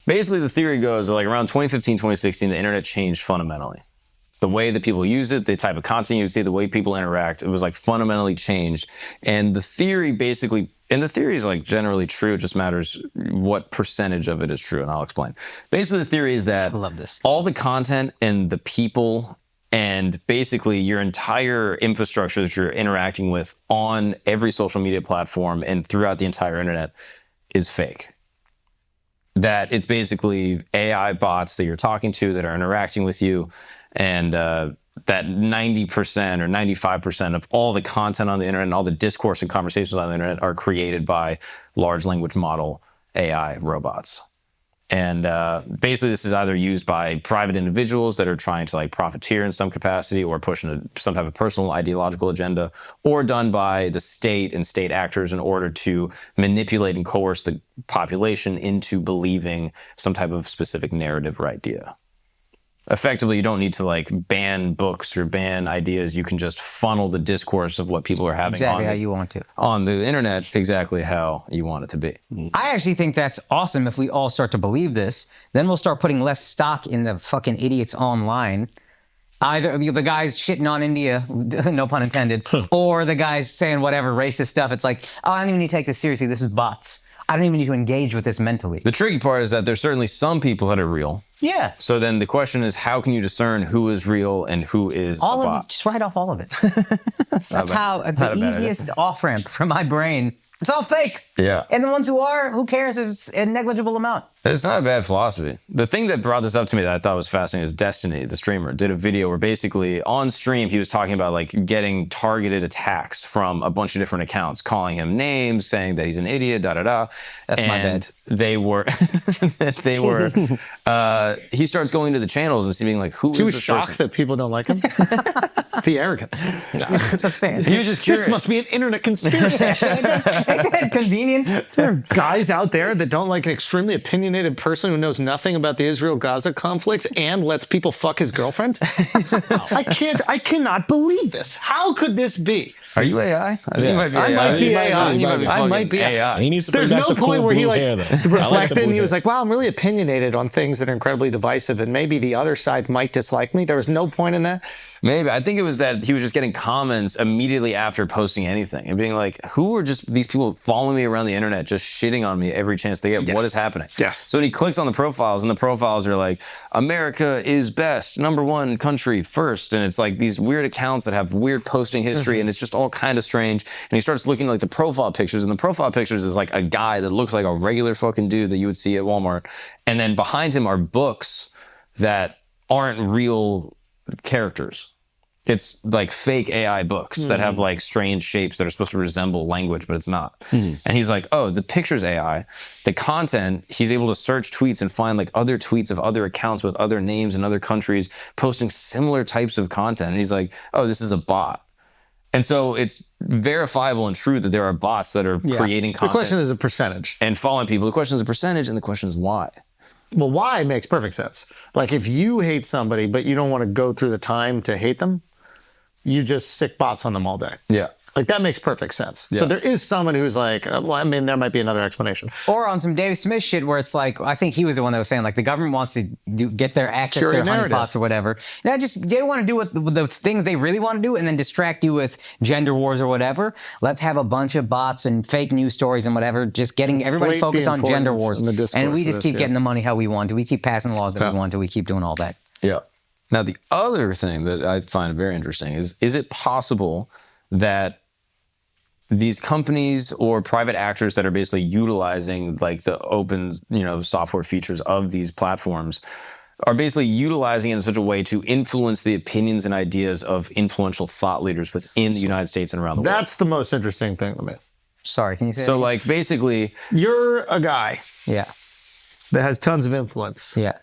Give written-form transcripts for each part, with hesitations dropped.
Basically, the theory goes that like around 2015, 2016, the internet changed fundamentally. The way that people use it, the type of content you see, the way people interact, it was like fundamentally changed. And the theory basically, and the theory is like generally true, it just matters what percentage of it is true, and I'll explain. Basically, the theory is that I love this. All the content and the people and basically your entire infrastructure that you're interacting with on every social media platform and throughout the entire internet is fake. That it's basically AI bots that you're talking to that are interacting with you, and that 90% or 95% of all the content on the internet and all the discourse and conversations on the internet are created by large language model AI robots. And basically this is either used by private individuals that are trying to like profiteer in some capacity or pushing some type of personal ideological agenda, or done by the state and state actors in order to manipulate and coerce the population into believing some type of specific narrative or idea. Effectively, you don't need to like ban books or ban ideas. You can just funnel the discourse of what people are having exactly how you want to on the internet, exactly how you want it to be. I actually think that's awesome if we all start to believe this. Then we'll start putting less stock in the fucking idiots online. Either the guys shitting on India, no pun intended, or the guys saying whatever racist stuff. It's like, oh, I don't even need to take this seriously. This is bots. I don't even need to engage with this mentally. The tricky part is that there's certainly some people that are real. Yeah. So then the question is, how can you discern who is real and who is all a of bot? it? Just write off all of it. That's how the easiest off ramp for my brain. It's all fake. Yeah. And the ones who are, who cares if it's a negligible amount? It's not a bad philosophy. The thing that brought this up to me that I thought was fascinating is Destiny, the streamer, did a video where basically on stream he was talking about like getting targeted attacks from a bunch of different accounts, calling him names, saying that he's an idiot, da-da-da. That's my bad. They were, he starts going to the channels and being like, who is He was this shocked person? that people don't like him. The arrogance. That's what I'm saying. He was just curious. This must be an internet conspiracy. Ain't that convenient? There are guys out there that don't like an extremely opinionated person who knows nothing about the Israel-Gaza conflict and lets people fuck his girlfriend. I cannot believe this. How could this be? Are you AI? I think you might be I AI. might be You AI. You might be I might fucking be AI. He needs to bring There's back no the cool point where he blue like hair, though. I like the reflected blue and he was hair. like, wow, I'm really opinionated on things that are incredibly divisive and maybe the other side might dislike me. There was no point in that. Maybe. I think it was that he was just getting comments immediately after posting anything and being like, who are just these people following me around the internet, just shitting on me every chance they get? Yes. What is happening? Yes. So he clicks on the profiles and the profiles are like, America is best, #1 country first. And it's like these weird accounts that have weird posting history and it's just all kind of strange. And he starts looking at like the profile pictures, and the profile pictures is like a guy that looks like a regular fucking dude that you would see at Walmart. And then behind him are books that aren't real characters. It's like fake AI books that have like strange shapes that are supposed to resemble language, but it's not. And he's like, oh, the picture's AI. The content, he's able to search tweets and find like other tweets of other accounts with other names in other countries posting similar types of content. And he's like, oh, this is a bot. And so it's verifiable and true that there are bots that are creating content. The question is a percentage. And following people. The question is a percentage, and the question is why. Well, why makes perfect sense. Like if you hate somebody, but you don't want to go through the time to hate them, you just sick bots on them all day. Yeah. Like that makes perfect sense. Yeah. So there is someone who's like, well, I mean, there might be another explanation. Or on some Dave Smith shit where it's like, I think he was the one that was saying like the government wants to get their access to their honeypots or whatever. Now they want to do what the things they really want to do and then distract you with gender wars or whatever. Let's have a bunch of bots and fake news stories and whatever, just getting everybody Inflate focused the on gender importance wars. and the discourse And we of just this, keep yeah. getting the money how we want to. We keep passing laws that we want to. We keep doing all that. Yeah. Now, the other thing that I find very interesting is it possible that these companies or private actors that are basically utilizing like the open, software features of these platforms are basically utilizing it in such a way to influence the opinions and ideas of influential thought leaders within the United States and around the world? That's the most interesting thing to me. Sorry, can you say So, that? like, basically... You're a guy Yeah. that has tons of influence. Yeah.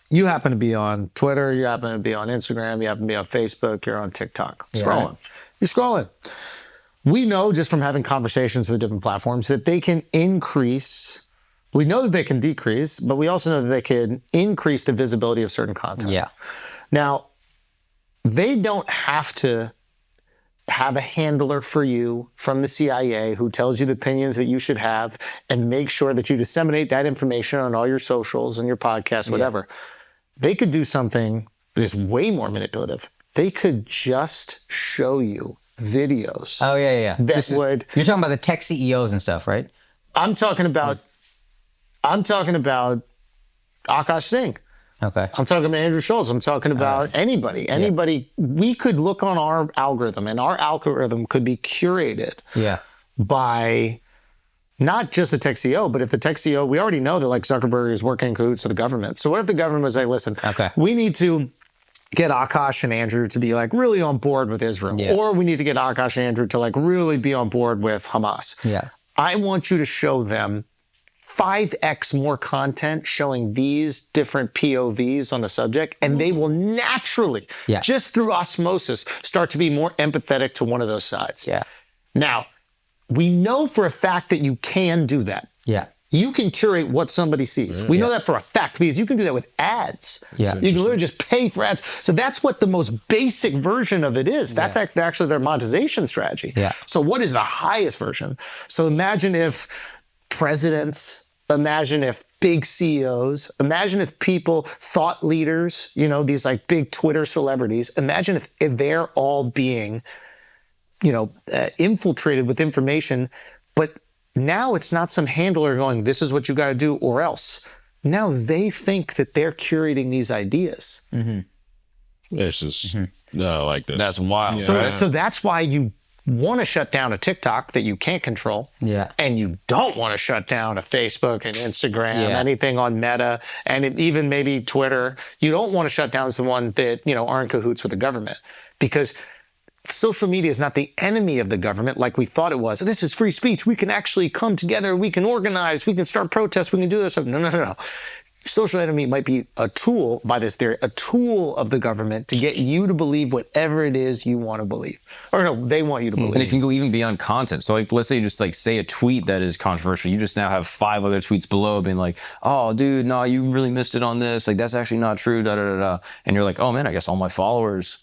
You happen to be on Twitter, you happen to be on Instagram, you happen to be on Facebook, you're on TikTok. Scrolling. You're scrolling. We know just from having conversations with different platforms that they can increase, we know that they can decrease, but we also know that they can increase the visibility of certain content. Yeah. Now, they don't have to have a handler for you from the CIA who tells you the opinions that you should have and make sure that you disseminate that information on all your socials and your podcasts, whatever. They could do something that is way more manipulative. They could just show you videos. Oh, yeah. You're talking about the tech CEOs and stuff, right? I'm talking about Akash Singh. Okay. I'm talking about Andrew Schultz. I'm talking about anybody. We could look on our algorithm, and our algorithm could be curated by not just the tech CEO, but if the tech CEO, we already know that like Zuckerberg is working in cahoots with the government. So what if the government was like, listen, we need to get Akash and Andrew to be like really on board with Israel, or we need to get Akash and Andrew to like really be on board with Hamas. I want you to show them 5x more content showing these different POVs on the subject, and they will naturally, just through osmosis, start to be more empathetic to one of those sides. Now, we know for a fact that you can do that. You can curate what somebody sees. We know that for a fact because you can do that with ads. You can literally just pay for ads. So that's what the most basic version of it is. That's actually their monetization strategy. So what is the highest version? So imagine if presidents, imagine if big CEOs, imagine if people, thought leaders, you know, these like big Twitter celebrities, imagine if they're all being, you know, infiltrated with information, but now it's not some handler going, this is what you got to do or else. Now they think that they're curating these ideas. It's just, no, like this. That's wild. So that's why you want to shut down a TikTok that you can't control. And you don't want to shut down a Facebook and Instagram, anything on Meta, and even maybe Twitter. You don't want to shut down the ones that, you know, are in cahoots with the government, because social media is not the enemy of the government like we thought it was. This is free speech. We can actually come together. We can organize. We can start protests. We can do this stuff. No. Social enemy might be a tool, by this theory, a tool of the government to get you to believe whatever it is you want to believe. Or no, they want you to believe. And it can go even beyond content. So like, let's say you just like say a tweet that is controversial. You just now have 5 other tweets below being like, oh, dude, no, you really missed it on this. Like, that's actually not true, And you're like, oh man, I guess all my followers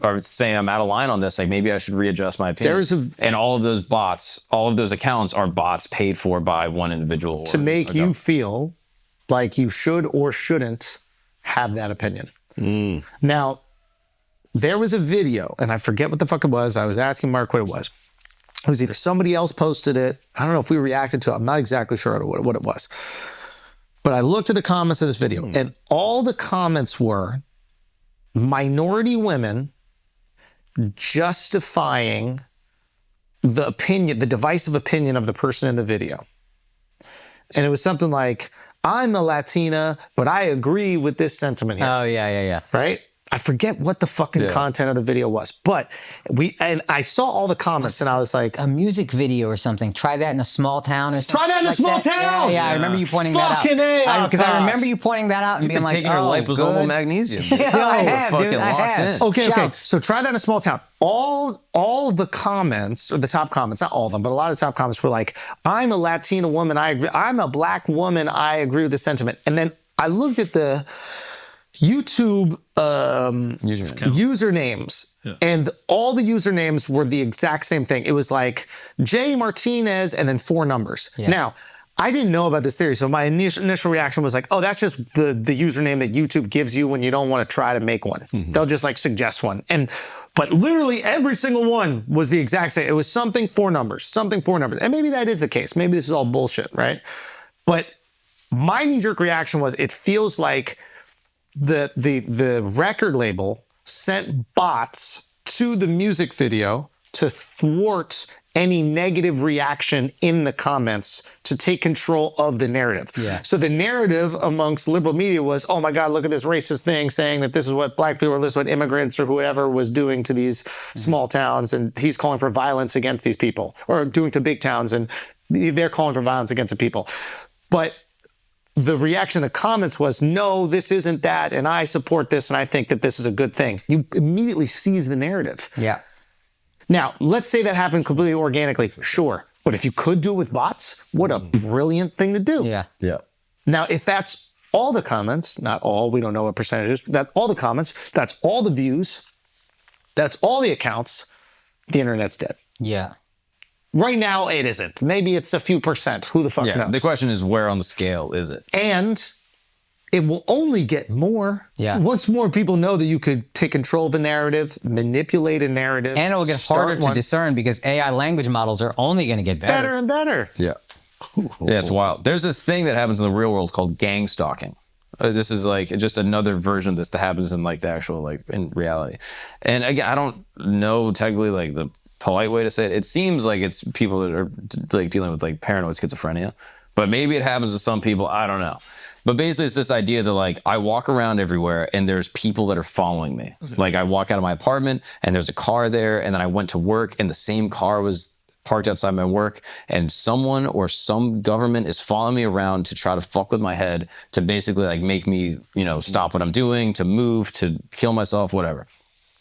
are saying I'm out of line on this. Like, maybe I should readjust my opinion. And all of those bots, all of those accounts are bots paid for by one individual. To make you feel like you should or shouldn't have that opinion. Now, there was a video, and I forget what the fuck it was. I was asking Mark what it was. It was either somebody else posted it. I don't know if we reacted to it. I'm not exactly sure what it was. But I looked at the comments of this video, and all the comments were minority women justifying the opinion, the divisive opinion of the person in the video. And it was something like, I'm a Latina, but I agree with this sentiment here. Oh, yeah. Right? I forget what the fucking content of the video was, but I saw all the comments and I was like, a music video or something. Try that in a small town or something. Try that in a small town. Yeah, I remember you pointing that out. Fucking A, because I remember you pointing that out and being like, taking your liposomal magnesium. I have, dude. I have. Okay. So try that in a small town. All the comments, or the top comments, not all of them, but a lot of the top comments were like, I'm a Latina woman, I agree. I'm a black woman, I agree with the sentiment. And then I looked at the YouTube usernames, and all the usernames were the exact same thing. It was like J Martinez and then 4 numbers. Now, I didn't know about this theory, so my initial reaction was like, oh, that's just the username that YouTube gives you when you don't want to try to make one. They'll just like suggest one. But literally every single one was the exact same. It was something 4 numbers. And maybe that is the case. Maybe this is all bullshit, right? But my knee-jerk reaction was, it feels like the record label sent bots to the music video to thwart any negative reaction in the comments, to take control of the narrative. So the narrative amongst liberal media was, oh my God, look at this racist thing saying that this is what black people or this is what immigrants or whoever was doing to these small towns, and he's calling for violence against these people, or doing to big towns, and they're calling for violence against the people. But the reaction in the comments was, no, this isn't that, and I support this, and I think that this is a good thing. You immediately seize the narrative. Now, let's say that happened completely organically. Sure. But if you could do it with bots, what a brilliant thing to do. Now, if that's all the comments, not all, we don't know what percentages, but all the comments, that's all the views, that's all the accounts, the internet's dead. Yeah. Right now, it isn't. Maybe it's a few percent. Who the fuck knows? The question is, where on the scale is it? And it will only get more. Yeah. Once more people know that you could take control of a narrative, manipulate a narrative. And it will get harder to discern because AI language models are only going to get better. Better and better. Yeah. Yeah, it's wild. There's this thing that happens in the real world called gang stalking. This is like just another version of this that happens in like the actual, like in reality. And again, I don't know technically like the polite way to say it. It seems like it's people that are like dealing with like paranoid schizophrenia, but maybe it happens to some people. I don't know. But basically it's this idea that like I walk around everywhere and there's people that are following me. Like I walk out of my apartment and there's a car there, and then I went to work and the same car was parked outside my work, and someone or some government is following me around to try to fuck with my head, to basically like make me, you know, stop what I'm doing, to move, to kill myself, whatever.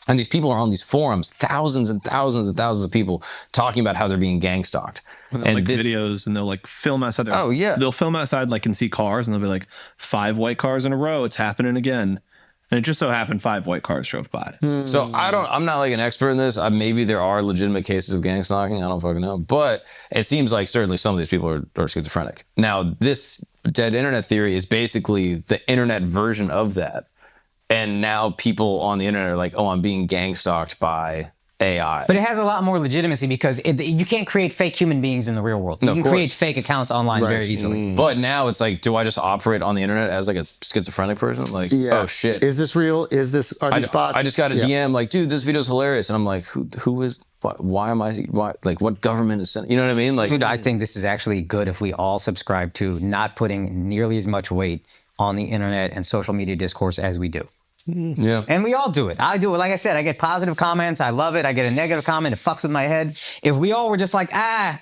And these people are on these forums, thousands and thousands and thousands of people talking about how they're being gang stalked. And they'll like videos, and they'll like film outside. Oh yeah, they'll film outside like and see cars, and they'll be like 5 white cars in a row. It's happening again. And it just so happened 5 white cars drove by. So I'm not like an expert in this. Maybe there are legitimate cases of gang stalking. I don't fucking know. But it seems like certainly some of these people are schizophrenic. Now, this dead internet theory is basically the internet version of that. And now people on the internet are like, oh, I'm being gang stalked by AI. But it has a lot more legitimacy because you can't create fake human beings in the real world. You can create fake accounts online very easily. But now it's like, do I just operate on the internet as like a schizophrenic person? Like, oh shit. Is this real? Are these bots? I just got a DM like, dude, this video's hilarious. And I'm like, who is, why am I, like what government is sending, you know what I mean? Like, dude, I think this is actually good if we all subscribe to not putting nearly as much weight on the internet and social media discourse as we do. Yeah. And we all do it. I do it. Like I said, I get positive comments. I love it. I get a negative comment. It fucks with my head. If we all were just like,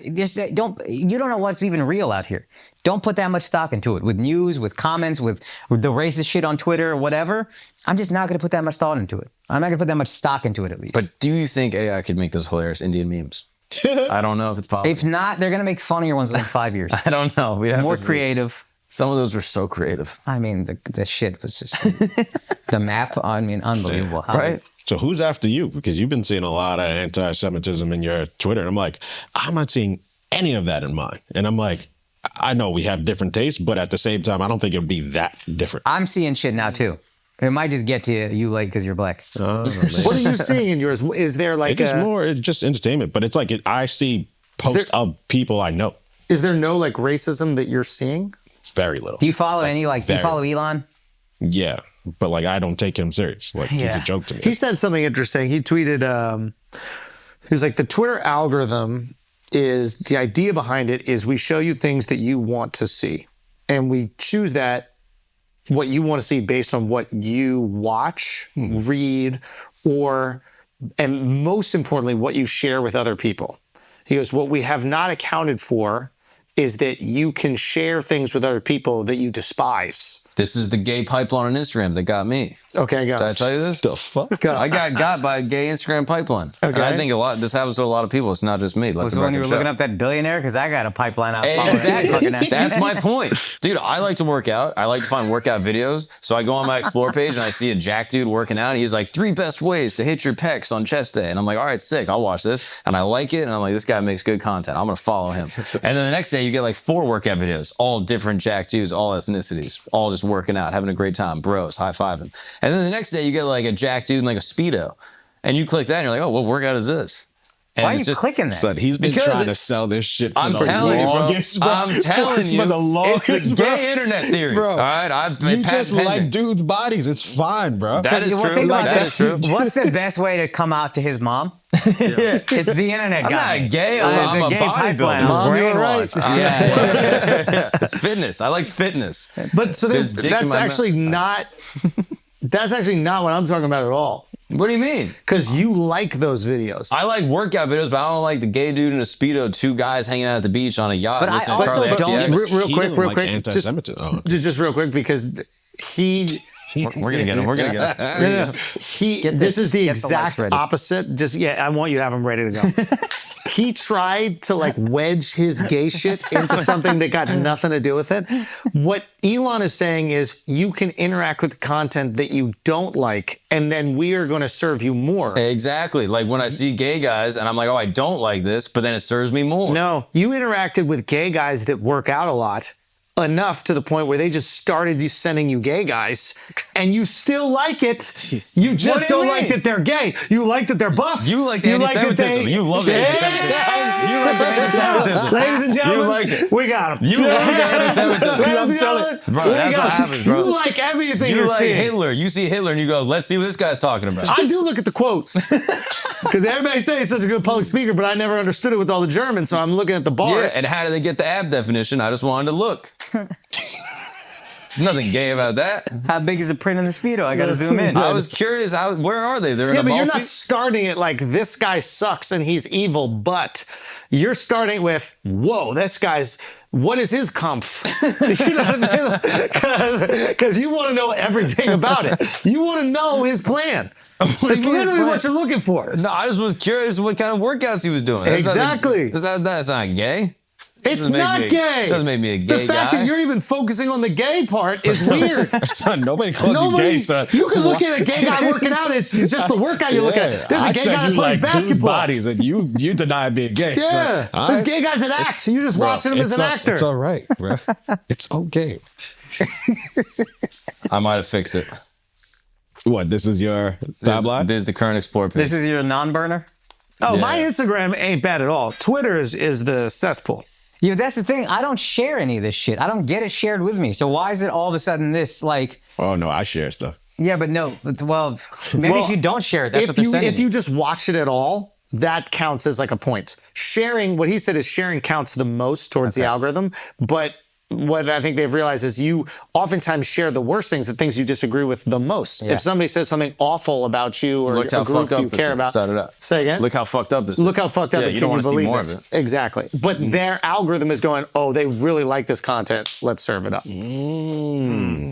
you don't know what's even real out here. Don't put that much stock into it. With news, with comments, with the racist shit on Twitter or whatever, I'm just not going to put that much thought into it. I'm not going to put that much stock into it, at least. But do you think AI could make those hilarious Indian memes? I don't know if it's possible. If not, they're going to make funnier ones within 5 years. I don't know. We have more creative. Some of those were so creative. I mean, the shit was just the map. I mean, unbelievable. Right. So who's after you? Because you've been seeing a lot of anti-Semitism in your Twitter. And I'm like, I'm not seeing any of that in mine. And I'm like, I know we have different tastes, but at the same time, I don't think it would be that different. I'm seeing shit now too. It might just get to you late because you're black. What are you seeing in yours? Is there like it's just entertainment, but it's like I see posts of people I know. Is there no like racism that you're seeing? Very little. Do you follow any do you follow Elon? Yeah, but like I don't take him serious. Like he's a joke to me. He said something interesting. He tweeted, he was like, the Twitter algorithm is, the idea behind it is we show you things that you want to see. And we choose what you want to see based on what you watch, read, and most importantly, what you share with other people. He goes, what we have not accounted for is that you can share things with other people that you despise. This is the gay pipeline on Instagram that got me. Okay, Did I tell you this? The fuck? I got by a gay Instagram pipeline. Okay. And I think this happens to a lot of people. It's not just me. Was it when you were looking up that billionaire? Because I got a pipeline out. Exactly. That's my point. Dude, I like to work out. I like to find workout videos. So I go on my Explore page and I see a jack dude working out. He's like, 3 best ways to hit your pecs on chest day. And I'm like, all right, sick. I'll watch this. And I like it. And I'm like, this guy makes good content. I'm going to follow him. And then the next day you get like 4 workout videos, all different jack dudes, all ethnicities, all just working out, having a great time, bros, high-fiving. And then the next day you get like a jack dude in like a Speedo. And you click that and you're like, oh, what workout is this? And why are you clicking that? Son, he's been trying to sell this shit for I'm the telling longest, you, bro. I'm telling you, it's a gay internet theory. Bro, all right, you just like dudes' bodies. It's fine, bro. That is true. That is true. What's the best way to come out to his mom? It's the internet guy. I'm not gay. I'm a bodybuilder. Mom, you're right. Yeah. It's fitness. I like fitness. But so that's actually not... That's actually not what I'm talking about at all. What do you mean? Because you like those videos. I like workout videos, but I don't like the gay dude in a Speedo, 2 guys hanging out at the beach on a yacht. But I also don't... Real quick. Anti-Semitism. Just real quick, because We're gonna get him. We're gonna get him. No. This is the exact opposite. I want you to have him ready to go. he tried to like wedge his gay shit into something that got nothing to do with it. What Elon is saying is you can interact with content that you don't like, and then we are going to serve you more. Exactly. Like when I see gay guys and I'm like, oh, I don't like this, but then it serves me more. No, you interacted with gay guys that work out a lot, enough to the point where they just started sending you gay guys, and you still like it. You just don't like that they're gay. You like that they're buff. You like the anti-Semitism. You love the anti-Semitism. You like the anti-Semitism. Ladies and gentlemen, You like it. we got him. You love the anti-Semitism. I'm telling you, Bro, that's what happens, bro. You like everything You you're like seeing. Hitler. You see Hitler and you go, let's see what this guy's talking about. I do look at the quotes because everybody says he's such a good public speaker, but I never understood it with all the Germans, so I'm looking at the bars. Yeah, and how did they get the ab definition? I just wanted to look. Nothing gay about that. How big is the print in the Speedo? I gotta zoom in. I was curious, where are they? They're in Yeah, a but you're mall not starting it like this guy sucks and he's evil, but you're starting with, whoa, this guy's, what is his comf? You know what I mean? Because you want to know everything about it. You want to know his plan. That's literally what you're looking for. No, I just was curious what kind of workouts he was doing. Exactly. That's not gay. It's not gay. Doesn't make me a gay guy. The fact that you're even focusing on the gay part is weird. Son, nobody called you gay, son. You can look at a gay guy working out. It's just the workout you look at. There's a gay guy that plays basketball. Bodies, and you deny being gay. Yeah. So, There's gay guys that act. You're just watching them as an actor. It's all right, bro. It's okay. I might have fixed it. What? This is your timeline? This is the current Explore page. This is your non-burner? Oh, Yeah. my Instagram ain't bad at all. Twitter is the cesspool. Yeah, that's the thing. I don't share any of this shit. I don't get it shared with me. So why is it all of a sudden this like? Oh no, I share stuff. Yeah, but no. Well, maybe if you don't share it, that's what they're saying. If you just watch it at all, that counts as like a point. Sharing, what he said is sharing counts the most towards the algorithm, but what I think they've realized is you oftentimes share the worst things, the things you disagree with the most. Yeah. If somebody says something awful about you or Look a how group fucked you up this care is. about, Started out. say again. Look how fucked up this is. Look how fucked up Yeah, it you can don't want to see believe more this? of it. Exactly. But their algorithm is going, oh, they really like this content. Let's serve it up.